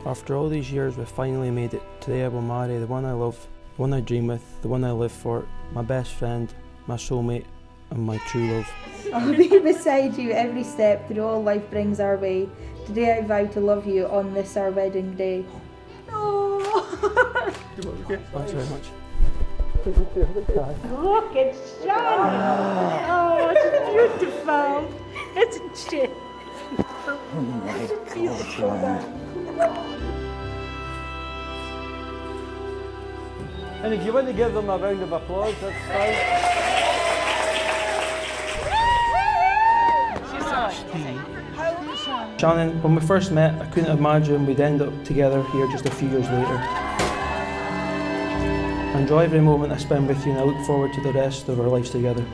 After all these years, we finally made it. Today I will marry the one I love, the one I dream with, the one I live for, my best friend, my soulmate, and my true love. I'll be beside you every step through all life brings our way. Today I vow to love you on this our wedding day. Oh. Thanks very much. Look, it's Shannon. Oh, it's beautiful. Isn't it? Oh my God. And if you want to give them a round of applause, that's fine. Shannon, when we first met, I couldn't imagine we'd end up together here just a few years later. I enjoy every moment I spend with you and I look forward to the rest of our lives together.